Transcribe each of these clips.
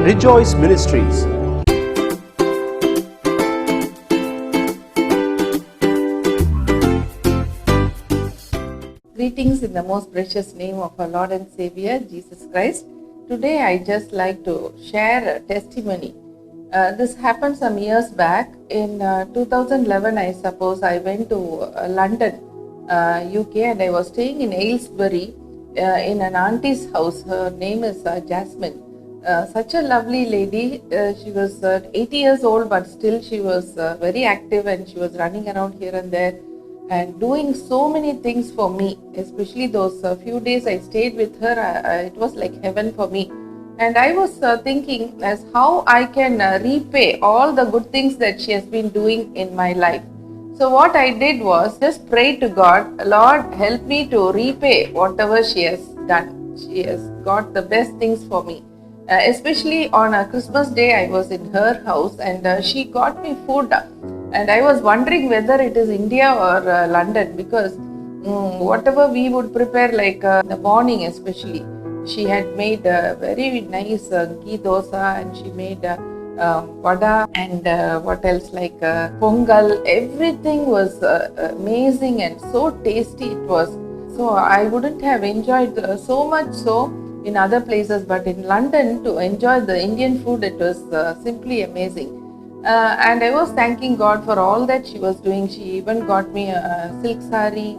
Rejoice Ministries. Greetings in the most precious name of our Lord and Savior, Jesus Christ. Today I just like to share a testimony. This happened some years back. In 2011, I suppose, I went to London, UK, and I was staying in Aylesbury in an auntie's house. Her name is Jasmine. Such a lovely lady. She was 80 years old, but still she was very active, and she was running around here and there and doing so many things for me. Especially those few days I stayed with her, it was like heaven for me. And I was thinking as how I can repay all the good things that she has been doing in my life. So what I did was just pray to God, Lord, help me to repay whatever she has done. She has got the best things for me. Especially on a Christmas day, I was in her house, and she got me food. And I was wondering whether it is India or London, because whatever we would prepare, like in the morning especially, she had made a very nice ghee dosa, and she made vada, and what else, like pongal. Everything was amazing and so tasty it was. So I wouldn't have enjoyed so much so in other places, but in London, to enjoy the Indian food, it was simply amazing. And I was thanking God for all that she was doing. She even got me a silk sari.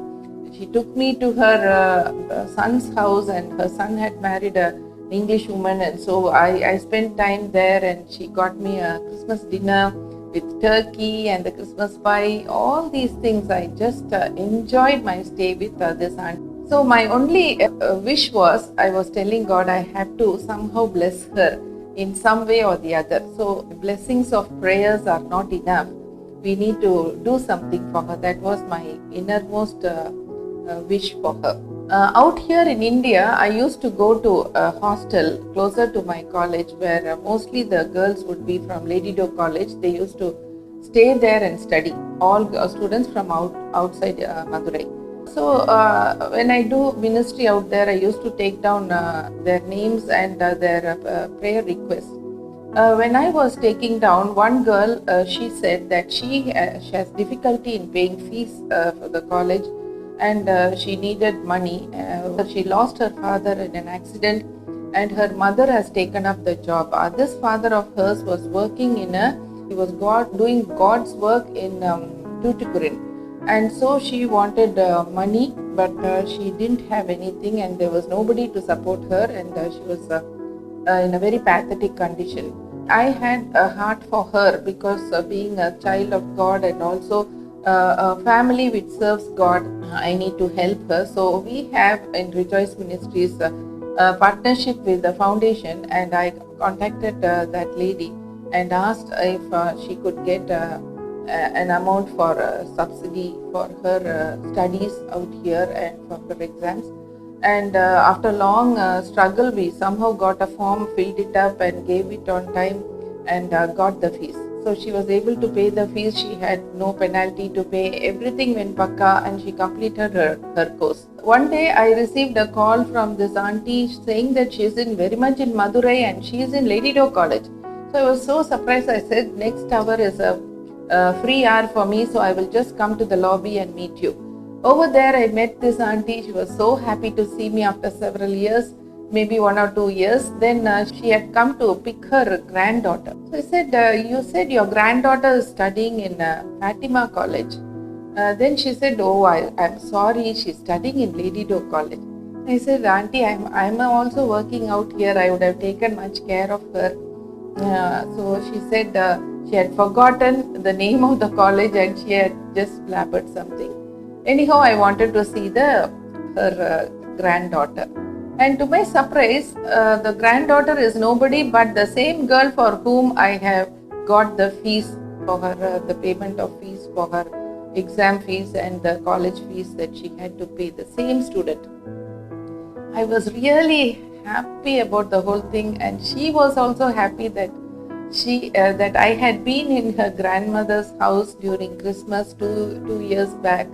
She took me to her son's house, and her son had married a English woman, and so I spent time there, and she got me a Christmas dinner with turkey and the Christmas pie. All these things, I just enjoyed my stay with this aunt. So my only wish was, I was telling God I have to somehow bless her in some way or the other. So blessings of prayers are not enough. We need to do something for her. That was my innermost wish for her. Out here in India, I used to go to a hostel closer to my college, where mostly the girls would be from Lady Doe College. They used to stay there and study. All students from outside Madurai. So when I do ministry out there, I used to take down their names and their prayer requests. When I was taking down, one girl, she said that she has difficulty in paying fees for the college, and she needed money. She lost her father in an accident, and her mother has taken up the job. This father of hers was working he was doing God's work in Tuticorin. And so she wanted money, but she didn't have anything, and there was nobody to support her, and she was in a very pathetic condition. I had a heart for her, because being a child of God and also a family which serves God, I need to help her. So we have in Rejoice Ministries a partnership with the foundation, and I contacted that lady and asked if she could get an amount for subsidy for her studies out here and for her exams. And after long struggle, we somehow got a form, filled it up, and gave it on time, and got the fees. So she was able to pay the fees. She had no penalty to pay. Everything went pakka, and she completed her course. One day I received a call from this auntie saying that she is very much in Madurai, and she is in Lady Doe College. So I was so surprised. I said, next hour is a free hour for me, so I will just come to the lobby and meet you. Over there, I met this auntie. She was so happy to see me after several years, maybe 1 or 2 years. Then she had come to pick her granddaughter. So I said, you said your granddaughter is studying in Fatima College. Then she said, oh, I'm sorry, she's studying in Lady Doe College. I said, auntie, I'm also working out here. I would have taken much care of her. So she said she had forgotten the name of the college, and she had just blabbered something. Anyhow, I wanted to see her granddaughter. And to my surprise, the granddaughter is nobody but the same girl for whom I have got the fees for her, the payment of fees for her exam fees and the college fees that she had to pay, the same student. I was really happy about the whole thing, and she was also happy that that I had been in her grandmother's house during Christmas two years back.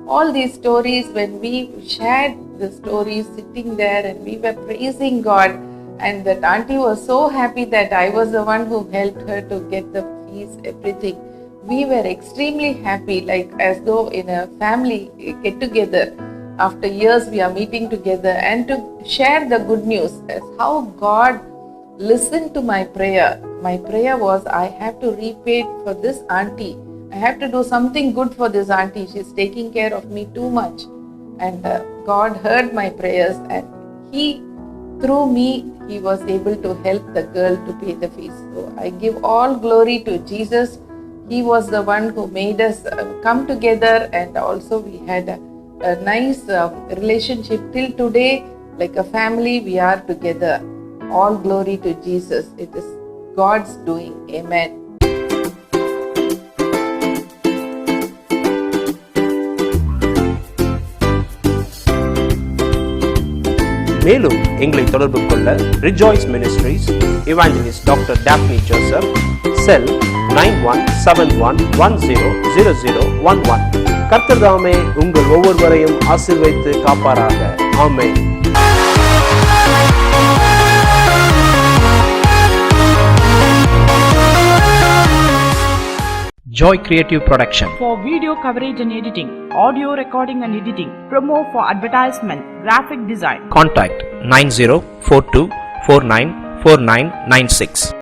All these stories, when we shared the stories sitting there and we were praising God, And that auntie was so happy that I was the one who helped her to get the fees, everything. We were extremely happy, like as though in a family get together. After years, we are meeting together and to share the good news as how God listened to my prayer. My prayer was, I have to repay for this auntie. I have to do something good for this auntie. She's taking care of me too much. And God heard my prayers, and through me, He was able to help the girl to pay the fees. So I give all glory to Jesus. He was the one who made us come together, and also we had a nice relationship till today. Like a family, we are together. All glory to Jesus. It is God's doing. Amen. மேலும் எங்களை தொடர்பு கொள்ள Rejoice Ministries, evangelist doctor Daphne Joseph, cell 9171100011. கர்த்தர் தாமே உங்கள் ஒவ்வொருவரையும் ஆசீர்வதித்து காப்பாராக. ஆமென். Joy Creative Production. For video coverage and editing, audio recording and editing, promo for advertisement, graphic design. Contact 9042494996.